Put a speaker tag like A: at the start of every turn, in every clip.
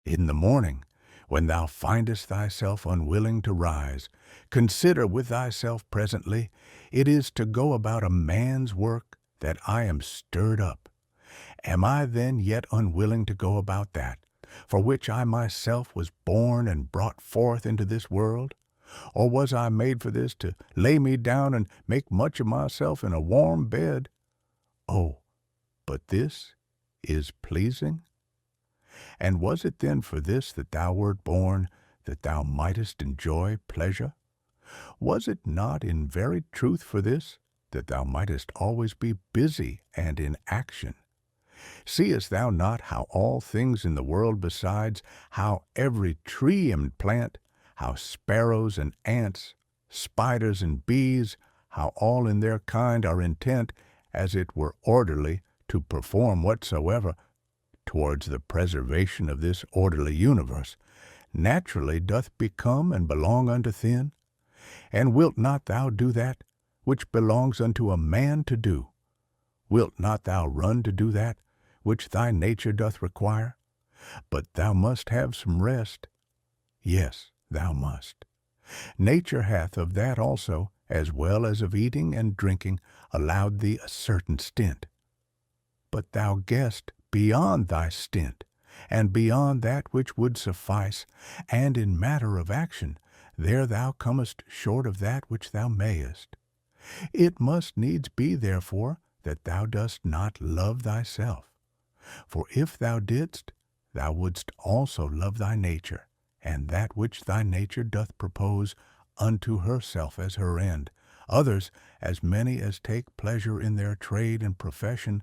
A: In the morning, when thou findest thyself unwilling to rise, consider with thyself presently, it is to go about a man's work that I am stirred up. Am I then yet unwilling to go about that, for which I myself was born and brought forth into this world? Or was I made for this, to lay me down and make much of myself in a warm bed? Oh, but this is pleasing? And was it then for this that thou wert born, that thou mightest enjoy pleasure? Was it not in very truth for this, that thou mightest always be busy and in action? Seest thou not how all things in the world besides, how every tree and plant, how sparrows and ants, spiders and bees, how all in their kind are intent, as it were orderly, to perform whatsoever, towards the preservation of this orderly universe, naturally doth become and belong unto thin? And wilt not thou do that which belongs unto a man to do? Wilt not thou run to do that which thy nature doth require? But thou must have some rest. Yes, thou must. Nature hath of that also, as well as of eating and drinking, allowed thee a certain stint. But thou guessed beyond thy stint, and beyond that which would suffice, and in matter of action, there thou comest short of that which thou mayest. It must needs be, therefore, that thou dost not love thyself. For if thou didst, thou wouldst also love thy nature, and that which thy nature doth propose unto herself as her end. Others, as many as take pleasure in their trade and profession,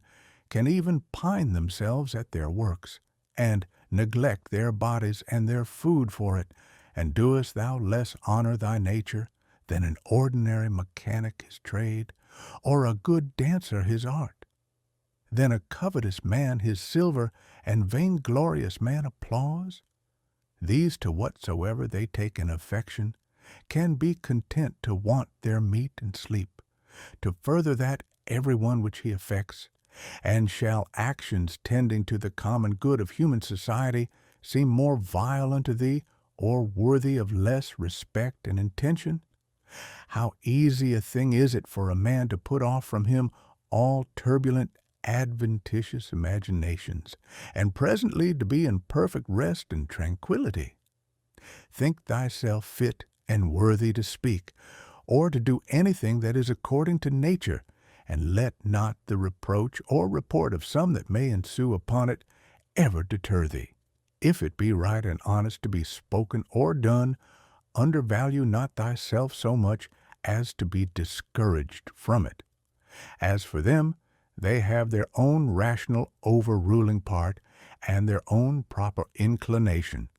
A: can even pine themselves at their works, and neglect their bodies and their food for it. And doest thou less honor thy nature than an ordinary mechanic his trade, or a good dancer his art? Than a covetous man his silver, and vainglorious man applause? These to whatsoever they take an affection, can be content to want their meat and sleep, to further that every one which he affects, and shall actions tending to the common good of human society seem more vile unto thee, or worthy of less respect and intention? How easy a thing is it for a man to put off from him all turbulent, adventitious imaginations, and presently to be in perfect rest and tranquillity. Think thyself fit and worthy to speak, or to do anything that is according to nature, and let not the reproach or report of some that may ensue upon it ever deter thee. If it be right and honest to be spoken or done, undervalue not thyself so much as to be discouraged from it. As for them, they have their own rational overruling part, and their own proper inclination,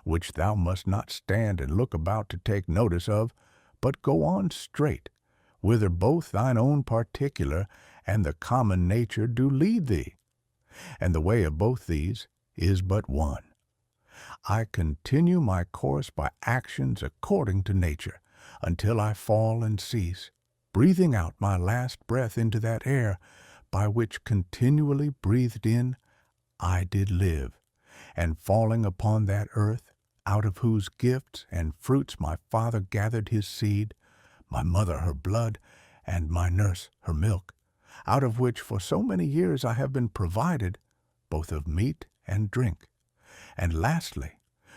A: which thou must not stand and look about to take notice of, but go on straight, whither both thine own particular and the common nature do lead thee. And the way of both these is but one. I continue my course by actions according to nature, until I fall and cease, breathing out my last breath into that air, by which continually breathed in I did live, and falling upon that earth, out of whose gifts and fruits my father gathered his seed, my mother her blood, and my nurse her milk, out of which for so many years I have been provided, both of meat and drink. And lastly,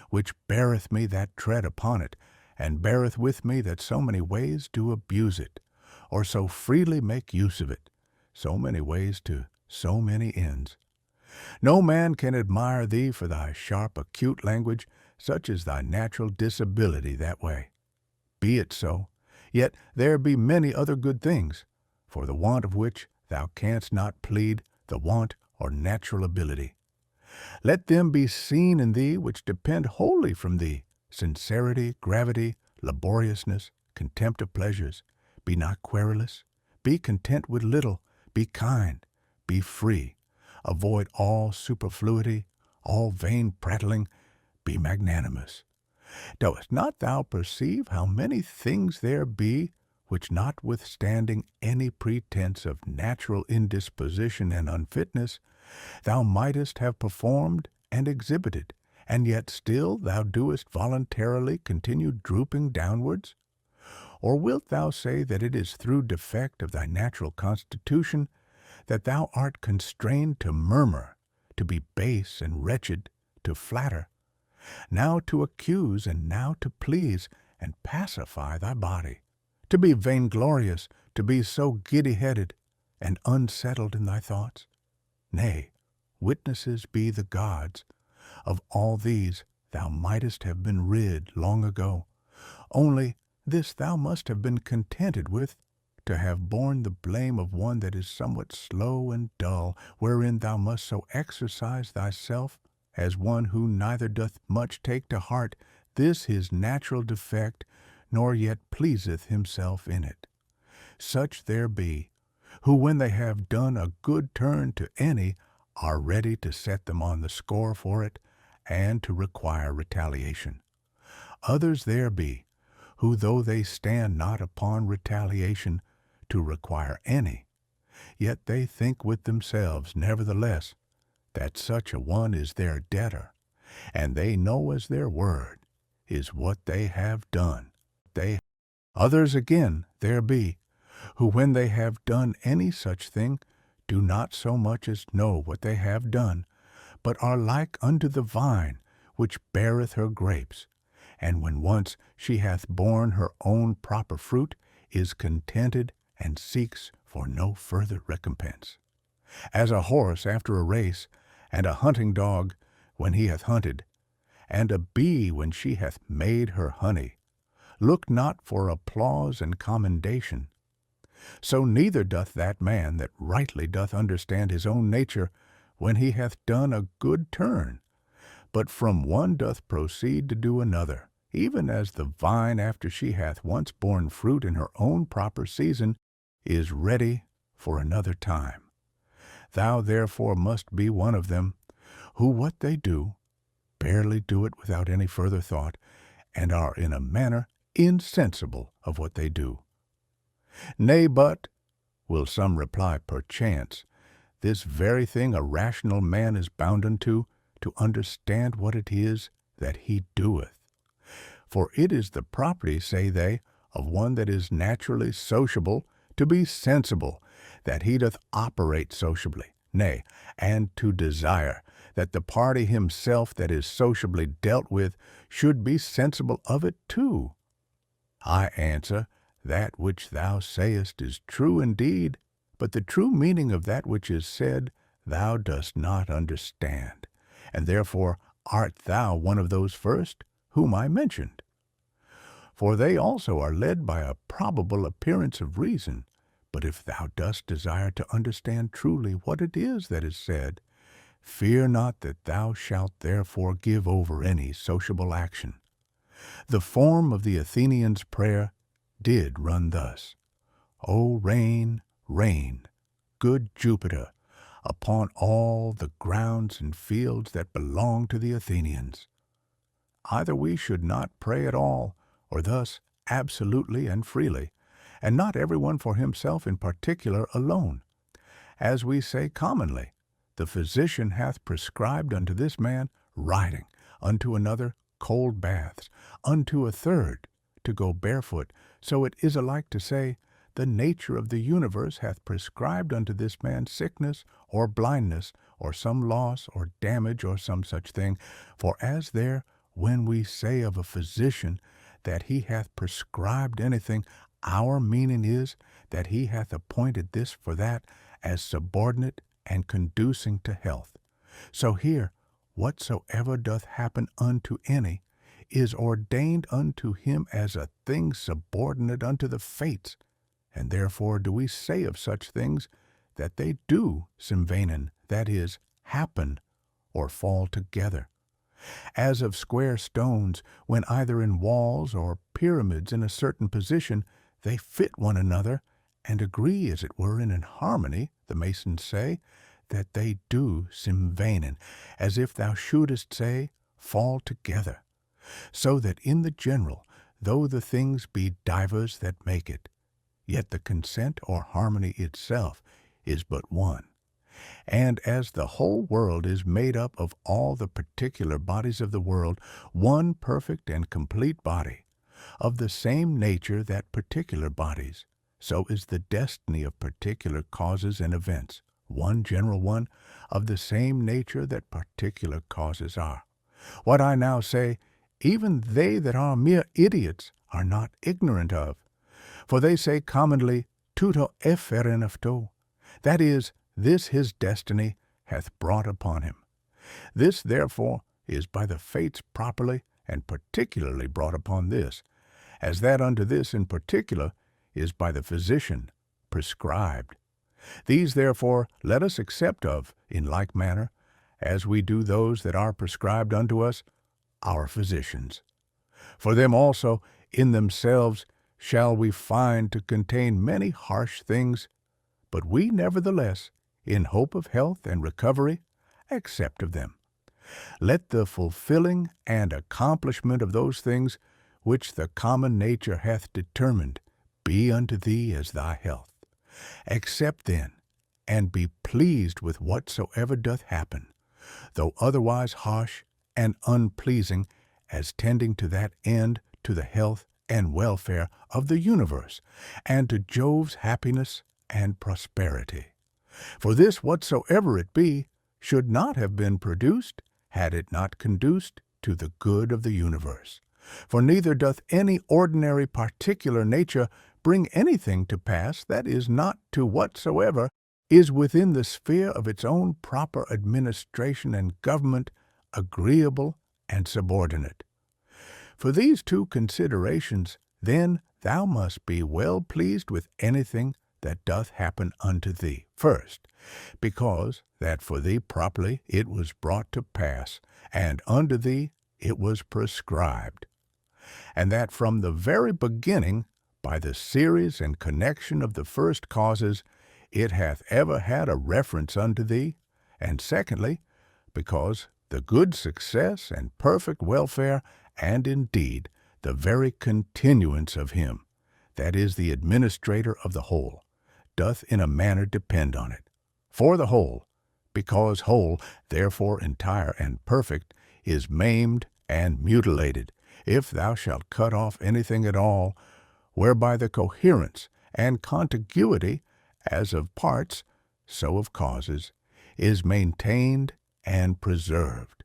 A: which beareth me that tread upon it, and beareth with me that so many ways do abuse it, or so freely make use of it, so many ways to so many ends. No man can admire thee for thy sharp, acute language, such as thy natural disability that way. Be it so, yet there be many other good things, for the want of which thou canst not plead the want or natural ability. Let them be seen in thee which depend wholly from thee: sincerity, gravity, laboriousness, contempt of pleasures. Be not querulous, be content with little, be kind, be free, avoid all superfluity, all vain prattling, be magnanimous. Dost not thou perceive how many things there be which, notwithstanding any pretense of natural indisposition and unfitness, thou mightest have performed and exhibited, and yet still thou doest voluntarily continue drooping downwards? Or wilt thou say that it is through defect of thy natural constitution that thou art constrained to murmur, to be base and wretched, to flatter, now to accuse and now to please and pacify thy body, to be vainglorious, to be so giddy-headed and unsettled in thy thoughts? Nay, witnesses be the gods, of all these thou mightest have been rid long ago. Only this thou must have been contented with, to have borne the blame of one that is somewhat slow and dull, wherein thou must so exercise thyself as one who neither doth much take to heart this his natural defect, nor yet pleaseth himself in it. Such there be, who when they have done a good turn to any, are ready to set them on the score for it, and to require retaliation. Others there be, who though they stand not upon retaliation to require any, yet they think with themselves, nevertheless, that such a one is their debtor, and they know as their word is what they have done. Others again there be, who when they have done any such thing, do not so much as know what they have done, but are like unto the vine which beareth her grapes, and when once she hath borne her own proper fruit, is contented and seeks for no further recompense. As a horse after a race, and a hunting dog when he hath hunted, and a bee when she hath made her honey, look not for applause and commendation. So neither doth that man that rightly doth understand his own nature when he hath done a good turn, but from one doth proceed to do another, even as the vine after she hath once borne fruit in her own proper season is ready for another time. Thou therefore must be one of them, who what they do, barely do it without any further thought, and are in a manner insensible of what they do. Nay, but, will some reply perchance, this very thing a rational man is bounden to understand what it is that he doeth. For it is the property, say they, of one that is naturally sociable, to be sensible that he doth operate sociably, nay, and to desire that the party himself that is sociably dealt with should be sensible of it too. I answer, that which thou sayest is true indeed, but the true meaning of that which is said thou dost not understand, and therefore art thou one of those first whom I mentioned. For they also are led by a probable appearance of reason, but if thou dost desire to understand truly what it is that is said, fear not that thou shalt therefore give over any sociable action. The form of the Athenians' prayer did run thus: O rain, rain, good Jupiter, upon all the grounds and fields that belong to the Athenians. Either we should not pray at all, or thus absolutely and freely, and not every one for himself in particular alone. As we say commonly, the physician hath prescribed unto this man riding, unto another cold baths, unto a third to go barefoot. So it is alike to say, the nature of the universe hath prescribed unto this man sickness or blindness, or some loss or damage, or some such thing. For as there, when we say of a physician that he hath prescribed anything, our meaning is that he hath appointed this for that as subordinate and conducing to health. So here, whatsoever doth happen unto any is ordained unto him as a thing subordinate unto the fates, and therefore do we say of such things that they do symvanen, that is, happen or fall together. As of square stones, when either in walls or pyramids in a certain position, they fit one another, and agree as it were in an harmony, the masons say, that they do symvanen, as if thou shouldest say, fall together. So that in the general, though the things be divers that make it, yet the consent or harmony itself is but one. And as the whole world is made up of all the particular bodies of the world, one perfect and complete body, of the same nature that particular bodies, so is the destiny of particular causes and events, one general one, of the same nature that particular causes are. What I now say, even they that are mere idiots are not ignorant of. For they say commonly, tuto efferen afto, that is, this his destiny hath brought upon him. This, therefore, is by the fates properly and particularly brought upon this, as that unto this in particular is by the physician prescribed. These, therefore, let us accept of, in like manner, as we do those that are prescribed unto us, our physicians. For them also, in themselves, shall we find to contain many harsh things, but we nevertheless, in hope of health and recovery, accept of them. Let the fulfilling and accomplishment of those things which the common nature hath determined be unto thee as thy health. Accept then, and be pleased with whatsoever doth happen, though otherwise harsh and unpleasing, as tending to that end, to the health and welfare of the universe, and to Jove's happiness and prosperity. For this whatsoever it be should not have been produced, had it not conduced to the good of the universe. For neither doth any ordinary particular nature bring anything to pass that is not to whatsoever is within the sphere of its own proper administration and government agreeable and subordinate. For these two considerations, then, thou must be well pleased with anything that doth happen unto thee. First, because that for thee properly it was brought to pass, and unto thee it was prescribed. And that from the very beginning, by the series and connection of the first causes, it hath ever had a reference unto thee. And secondly, because the good success and perfect welfare, and indeed the very continuance of him, that is the administrator of the whole, doth in a manner depend on it. For the whole, because whole, therefore entire and perfect, is maimed and mutilated, if thou shalt cut off anything at all, whereby the coherence and contiguity, as of parts, so of causes, is maintained and preserved.